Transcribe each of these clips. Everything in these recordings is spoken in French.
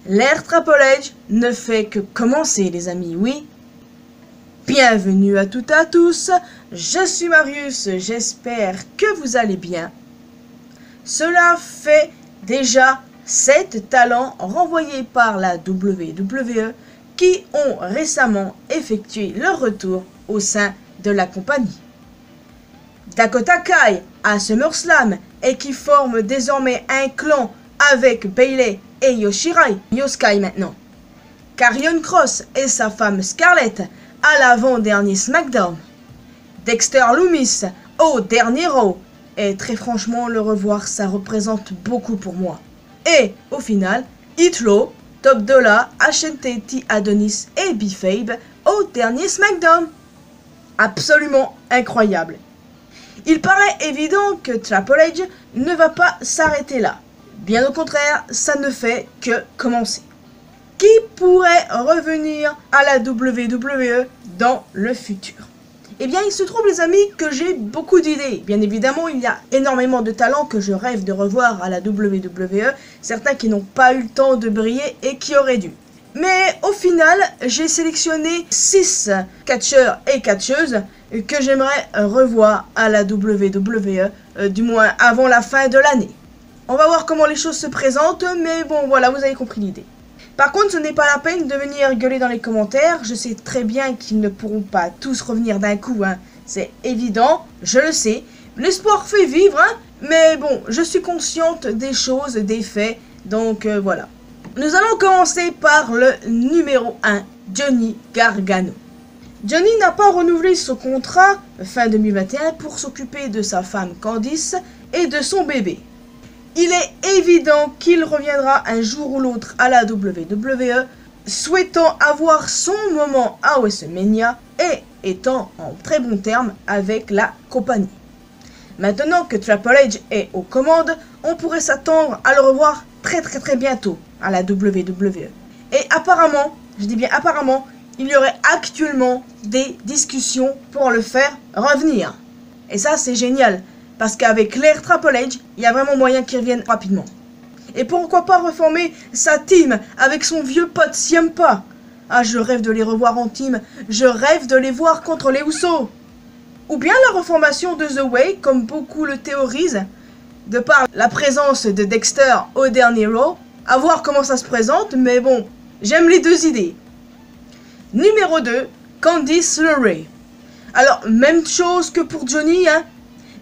L'ère Triple H ne fait que commencer, les amis, oui. Bienvenue à toutes et à tous, je suis Marius, j'espère que vous allez bien. Cela fait déjà 7 talents renvoyés par la WWE qui ont récemment effectué leur retour au sein de la compagnie. Dakota Kai à SummerSlam et qui forme désormais un clan avec Bayley et Yoshirai, Yoskai maintenant. Karrion Kross et sa femme Scarlett à l'avant-dernier SmackDown. Dexter Lumis au dernier Raw. Et très franchement, le revoir, ça représente beaucoup pour moi. Et au final, Hitlo, Top Dollar, HNT Adonis et B-Fabe au dernier SmackDown. Absolument incroyable. Il paraît évident que Triple H ne va pas s'arrêter là. Bien au contraire, ça ne fait que commencer. Qui pourrait revenir à la WWE dans le futur? Eh bien, il se trouve, les amis, que j'ai beaucoup d'idées. Bien évidemment, il y a énormément de talents que je rêve de revoir à la WWE, certains qui n'ont pas eu le temps de briller et qui auraient dû. Mais au final, j'ai sélectionné 6 catcheurs et catcheuses que j'aimerais revoir à la WWE, du moins avant la fin de l'année. On va voir comment les choses se présentent, mais bon, voilà, vous avez compris l'idée. Par contre, ce n'est pas la peine de venir gueuler dans les commentaires. Je sais très bien qu'ils ne pourront pas tous revenir d'un coup, hein. C'est évident, je le sais. L'espoir fait vivre, hein. Mais bon, je suis consciente des choses, des faits, donc voilà. Nous allons commencer par le numéro 1, Johnny Gargano. Johnny n'a pas renouvelé son contrat fin 2021 pour s'occuper de sa femme Candice et de son bébé. Il est évident qu'il reviendra un jour ou l'autre à la WWE, souhaitant avoir son moment à WrestleMania et étant en très bon terme avec la compagnie. Maintenant que Triple H est aux commandes, on pourrait s'attendre à le revoir très bientôt à la WWE. Et apparemment, je dis bien apparemment, il y aurait actuellement des discussions pour le faire revenir. Et ça, c'est génial. Parce qu'avec l'ère Triple H, il y a vraiment moyen qu'il revienne rapidement. Et pourquoi pas reformer sa team avec son vieux pote Ciampa? Ah, je rêve de les revoir en team. Je rêve de les voir contre les Usos. Ou bien la reformation de The Way, comme beaucoup le théorisent, de par la présence de Dexter au dernier Raw. À voir comment ça se présente, mais bon, j'aime les deux idées. Numéro 2, Candice LeRae. Alors, même chose que pour Johnny, hein.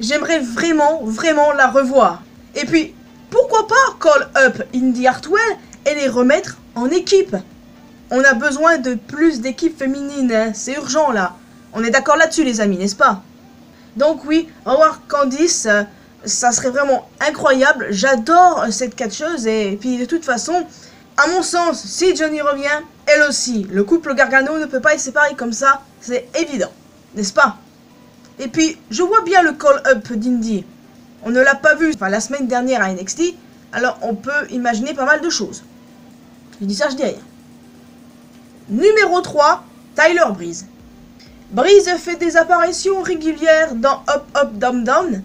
J'aimerais vraiment la revoir. Et puis, pourquoi pas call up Indy Hartwell et les remettre en équipe? On a besoin de plus d'équipes féminines, hein. C'est urgent là. On est d'accord là-dessus les amis, n'est-ce pas? Donc oui, revoir Candice, ça serait vraiment incroyable. J'adore cette catcheuse et puis de toute façon, à mon sens, si Johnny revient, elle aussi, le couple Gargano ne peut pas être séparé comme ça, c'est évident, n'est-ce pas? Et puis, je vois bien le call-up d'Indy. On ne l'a pas vu la semaine dernière à NXT, alors on peut imaginer pas mal de choses. Je dis ça, je dis rien. Numéro 3, Tyler Breeze. Breeze fait des apparitions régulières dans Up Up Down Down,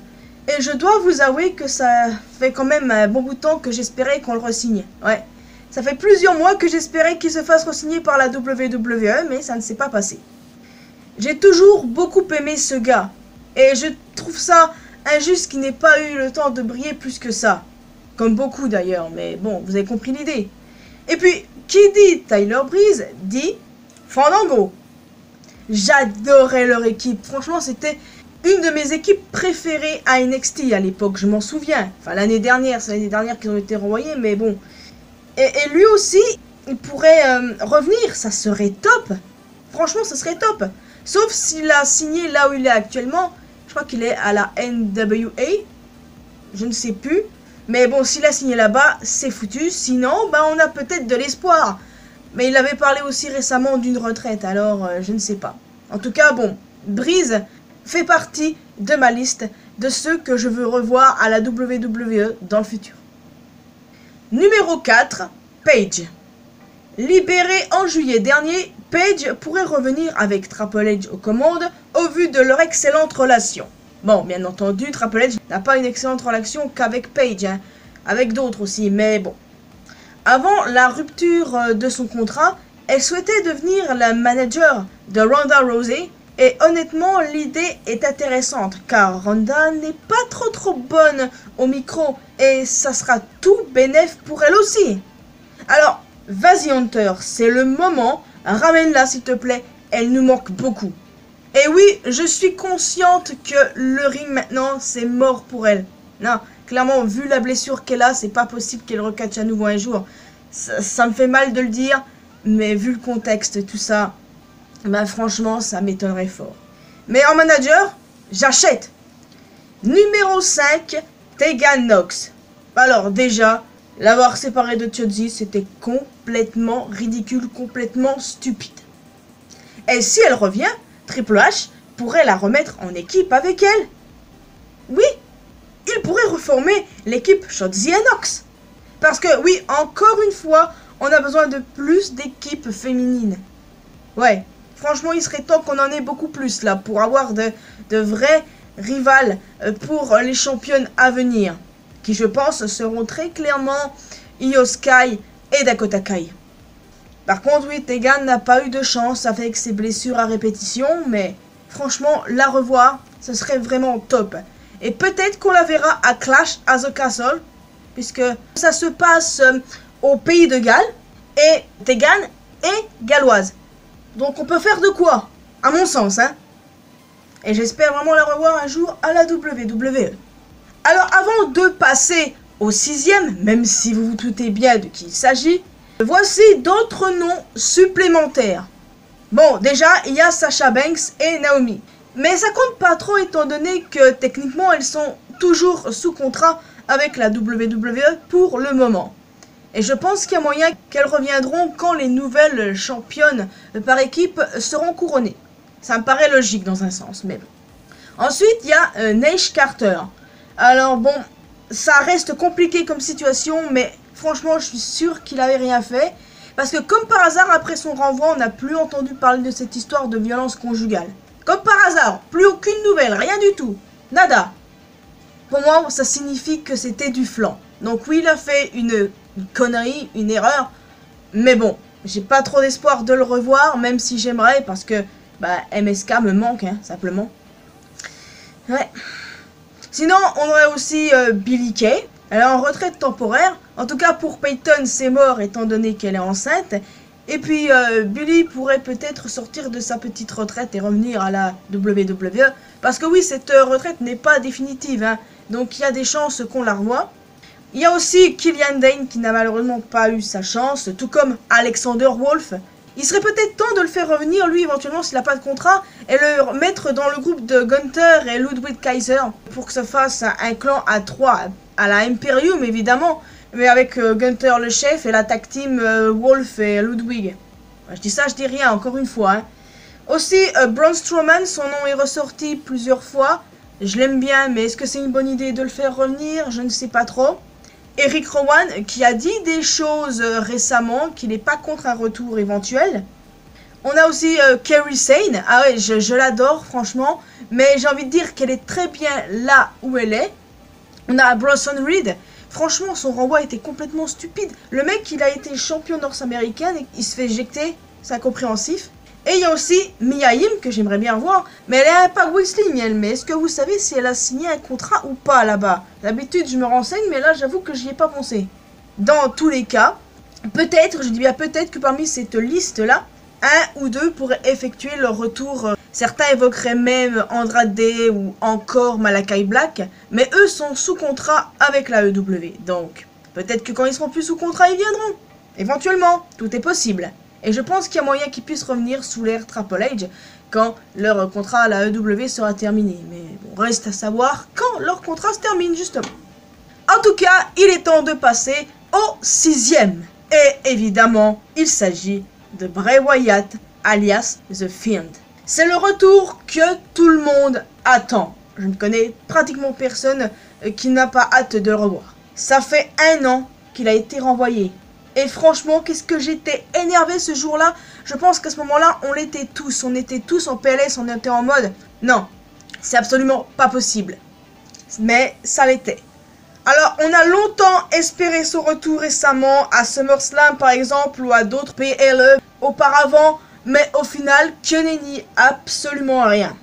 et je dois vous avouer que ça fait quand même un bon bout de temps que j'espérais qu'on le re-signe. Ouais, ça fait plusieurs mois que j'espérais qu'il se fasse re-signer par la WWE, mais ça ne s'est pas passé. J'ai toujours beaucoup aimé ce gars, et je trouve ça injuste qu'il n'ait pas eu le temps de briller plus que ça. Comme beaucoup d'ailleurs, mais bon, vous avez compris l'idée. Et puis, qui dit Tyler Breeze, dit Fandango. J'adorais leur équipe, franchement c'était une de mes équipes préférées à NXT à l'époque, je m'en souviens. Enfin l'année dernière, c'est l'année dernière qu'ils ont été renvoyés, mais bon. Et lui aussi, il pourrait revenir, ça serait top. Franchement, ça serait top. Sauf s'il a signé là où il est actuellement. Je crois qu'il est à la NWA. Je ne sais plus. Mais bon, s'il a signé là-bas, c'est foutu. Sinon, bah, on a peut-être de l'espoir. Mais il avait parlé aussi récemment d'une retraite. Alors, je ne sais pas. En tout cas, bon, Breeze fait partie de ma liste de ceux que je veux revoir à la WWE dans le futur. Numéro 4, Paige. Libérée en juillet dernier, Paige pourrait revenir avec Triple H aux commandes au vu de leur excellente relation. Bon, bien entendu, Triple H n'a pas une excellente relation qu'avec Paige, hein, avec d'autres aussi, mais bon. Avant la rupture de son contrat, elle souhaitait devenir la manager de Ronda Rousey. Et honnêtement, l'idée est intéressante, car Ronda n'est pas trop bonne au micro, et ça sera tout bénef pour elle aussi. Alors, vas-y Hunter, c'est le moment, ramène-la s'il te plaît, elle nous manque beaucoup. Et oui, je suis consciente que le ring maintenant, c'est mort pour elle. Non, clairement, vu la blessure qu'elle a, c'est pas possible qu'elle recatche à nouveau un jour. Ça me fait mal de le dire, mais vu le contexte, tout ça... bah franchement, ça m'étonnerait fort. Mais en manager, j'achète. Numéro 5, Tegan Nox. Alors déjà, l'avoir séparé de Chotzi, c'était complètement ridicule, complètement stupide. Et si elle revient, Triple H pourrait la remettre en équipe avec elle. Oui, il pourrait reformer l'équipe Shotzi et Nox. Parce que oui, encore une fois, on a besoin de plus d'équipes féminines. Ouais. Franchement, il serait temps qu'on en ait beaucoup plus là pour avoir de vrais rivales pour les championnes à venir. Qui, je pense, seront très clairement Io Sky et Dakota Kai. Par contre, oui, Tegan n'a pas eu de chance avec ses blessures à répétition, mais franchement, la revoir, ce serait vraiment top. Et peut-être qu'on la verra à Clash at the Castle, puisque ça se passe au pays de Galles, et Tegan est galloise. Donc on peut faire de quoi, à mon sens, hein. Et j'espère vraiment la revoir un jour à la WWE. Alors avant de passer au 6e, même si vous vous doutez bien de qui il s'agit, voici d'autres noms supplémentaires. Bon, déjà, il y a Sasha Banks et Naomi. Mais ça compte pas trop étant donné que techniquement elles sont toujours sous contrat avec la WWE pour le moment. Et je pense qu'il y a moyen qu'elles reviendront quand les nouvelles championnes par équipe seront couronnées. Ça me paraît logique dans un sens, mais bon. Ensuite, il y a Nash Carter. Alors bon, ça reste compliqué comme situation, mais franchement, je suis sûr qu'il avait rien fait. Parce que comme par hasard, après son renvoi, on n'a plus entendu parler de cette histoire de violence conjugale. Comme par hasard, plus aucune nouvelle, rien du tout. Nada. Pour moi, ça signifie que c'était du flanc. Donc oui, il a fait une connerie, une erreur. Mais bon, j'ai pas trop d'espoir de le revoir, même si j'aimerais, parce que bah, MSK me manque, hein, simplement. Ouais. Sinon, on aurait aussi Billie Kay. Elle est en retraite temporaire. En tout cas, pour Peyton, c'est mort, étant donné qu'elle est enceinte. Et puis, Billie pourrait peut-être sortir de sa petite retraite et revenir à la WWE. Parce que oui, cette retraite n'est pas définitive, hein. Donc, il y a des chances qu'on la revoie. Il y a aussi Killian Dane qui n'a malheureusement pas eu sa chance, tout comme Alexander Wolf. Il serait peut-être temps de le faire revenir, lui, éventuellement, s'il n'a pas de contrat, et le mettre dans le groupe de Gunther et Ludwig Kaiser, pour que ça fasse un clan à 3, à la Imperium, évidemment, mais avec Gunther le chef et la tag team Wolf et Ludwig. Je dis ça, je dis rien, encore une fois. Hein. Aussi, Braun Strowman, son nom est ressorti plusieurs fois. Je l'aime bien, mais est-ce que c'est une bonne idée de le faire revenir? Je ne sais pas trop. Eric Rowan, qui a dit des choses récemment, qu'il n'est pas contre un retour éventuel. On a aussi Kairi Sane. Ah ouais, je l'adore, franchement. Mais j'ai envie de dire qu'elle est très bien là où elle est. On a Bronson Reed. Franchement, son renvoi était complètement stupide. Le mec, il a été champion nord-américain et il se fait éjecter. C'est incompréhensif. Et il y a aussi Mia Yim, que j'aimerais bien voir. Mais elle est à Impact Wrestling, elle. Mais est-ce que vous savez si elle a signé un contrat ou pas là-bas? D'habitude, je me renseigne, mais là, j'avoue que j'y ai pas pensé. Dans tous les cas, peut-être, je dis bien peut-être que parmi cette liste-là, un ou deux pourraient effectuer leur retour. Certains évoqueraient même Andrade ou encore Malakai Black. Mais eux sont sous contrat avec la EW. Donc, peut-être que quand ils seront plus sous contrat, ils viendront. Éventuellement, tout est possible. Et je pense qu'il y a moyen qu'ils puissent revenir sous l'ère Triple H quand leur contrat à la EW sera terminé. Mais bon, reste à savoir quand leur contrat se termine, justement. En tout cas, il est temps de passer au 6e. Et évidemment, il s'agit de Bray Wyatt, alias The Fiend. C'est le retour que tout le monde attend. Je ne connais pratiquement personne qui n'a pas hâte de le revoir. Ça fait 1 an qu'il a été renvoyé. Et franchement, qu'est-ce que j'étais énervé ce jour-là. Je pense qu'à ce moment-là, on l'était tous. On était tous en PLS, on était en mode... Non, c'est absolument pas possible. Mais ça l'était. Alors, on a longtemps espéré son retour récemment à SummerSlam par exemple ou à d'autres PLE auparavant, mais au final, que nenni, absolument rien.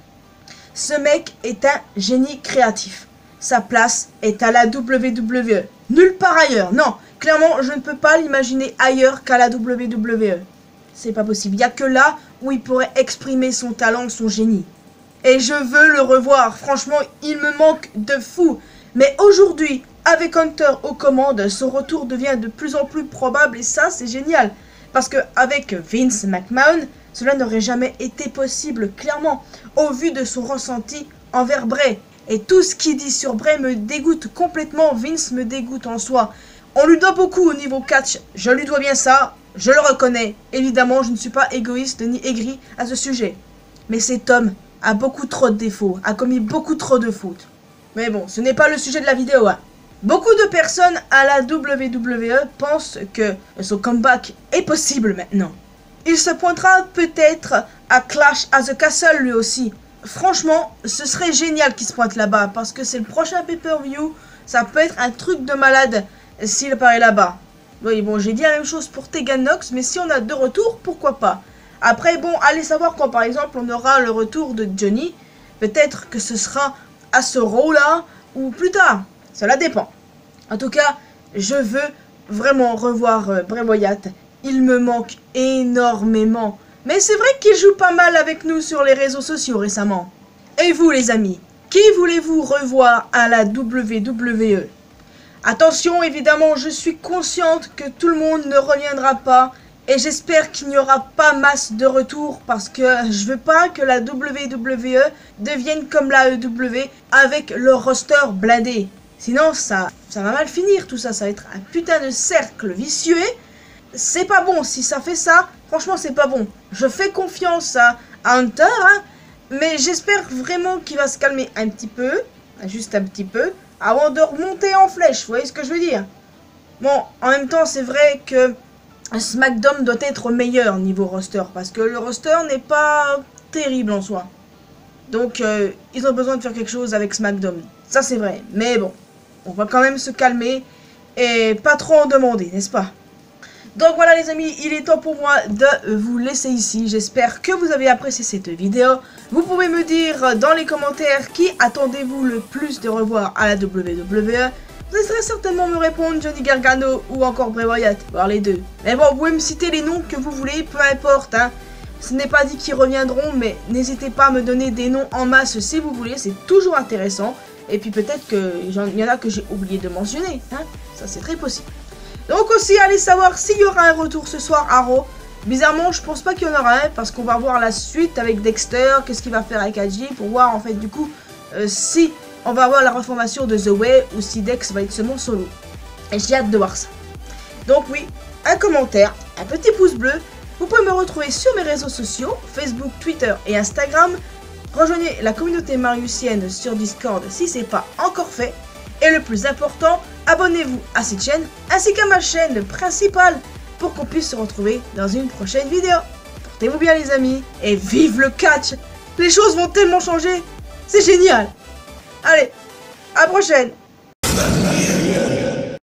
Ce mec est un génie créatif. Sa place est à la WWE. Nulle part ailleurs. Non, clairement, je ne peux pas l'imaginer ailleurs qu'à la WWE. C'est pas possible. Il n'y a que là où il pourrait exprimer son talent, son génie. Et je veux le revoir. Franchement, il me manque de fou. Mais aujourd'hui, avec Hunter aux commandes, son retour devient de plus en plus probable et ça, c'est génial. Parce qu'avec Vince McMahon, cela n'aurait jamais été possible, clairement, au vu de son ressenti envers Bray. Et tout ce qu'il dit sur Bray me dégoûte complètement, Vince me dégoûte en soi. On lui doit beaucoup au niveau catch, je lui dois bien ça, je le reconnais. Évidemment, je ne suis pas égoïste ni aigri à ce sujet. Mais cet homme a beaucoup trop de défauts, a commis beaucoup trop de fautes. Mais bon, ce n'est pas le sujet de la vidéo, hein. Beaucoup de personnes à la WWE pensent que son comeback est possible maintenant. Il se pointera peut-être à Clash at the Castle lui aussi. Franchement, ce serait génial qu'il se pointe là-bas parce que c'est le prochain pay-per-view. Ça peut être un truc de malade s'il apparaît là-bas. Oui, bon, j'ai dit la même chose pour Tegan Nox, mais si on a deux retours, pourquoi pas? Après, bon, allez savoir quand par exemple on aura le retour de Johnny. Peut-être que ce sera à ce rôle-là ou plus tard. Cela dépend. En tout cas, je veux vraiment revoir Bray Wyatt. Il me manque énormément. Mais c'est vrai qu'il joue pas mal avec nous sur les réseaux sociaux récemment. Et vous les amis, qui voulez-vous revoir à la WWE? Attention, évidemment, je suis consciente que tout le monde ne reviendra pas. Et j'espère qu'il n'y aura pas masse de retours parce que je veux pas que la WWE devienne comme la EW avec le roster blindé. Sinon, ça va mal finir tout ça, ça va être un putain de cercle vicieux. C'est pas bon, si ça fait ça, franchement c'est pas bon. Je fais confiance à Hunter, hein, mais j'espère vraiment qu'il va se calmer un petit peu, juste un petit peu, avant de remonter en flèche, vous voyez ce que je veux dire? Bon, en même temps c'est vrai que SmackDown doit être meilleur niveau roster, parce que le roster n'est pas terrible en soi. Donc ils ont besoin de faire quelque chose avec SmackDown, ça c'est vrai, mais bon. On va quand même se calmer et pas trop en demander, n'est-ce pas? Donc voilà les amis, il est temps pour moi de vous laisser ici. J'espère que vous avez apprécié cette vidéo. Vous pouvez me dire dans les commentaires qui attendez-vous le plus de revoir à la WWE. Vous allez certainement me répondre Johnny Gargano ou encore Bray Wyatt, voire les deux. Mais bon, vous pouvez me citer les noms que vous voulez, peu importe, hein. Ce n'est pas dit qu'ils reviendront, mais n'hésitez pas à me donner des noms en masse si vous voulez, c'est toujours intéressant. Et puis peut-être qu'il y en a que j'ai oublié de mentionner, hein. Ça c'est très possible. Donc aussi, allez savoir s'il y aura un retour ce soir à Raw. Bizarrement, je pense pas qu'il y en aura un, parce qu'on va voir la suite avec Dexter, qu'est-ce qu'il va faire avec AJ, pour voir en fait du coup si on va avoir la reformation de The Way ou si Dex va être seulement solo. Et j'ai hâte de voir ça. Donc oui, un commentaire, un petit pouce bleu. Vous pouvez me retrouver sur mes réseaux sociaux, Facebook, Twitter et Instagram. Rejoignez la communauté mariusienne sur Discord si ce n'est pas encore fait. Et le plus important, abonnez-vous à cette chaîne ainsi qu'à ma chaîne principale pour qu'on puisse se retrouver dans une prochaine vidéo. Portez-vous bien les amis et vive le catch! Les choses vont tellement changer, c'est génial! Allez, à la prochaine!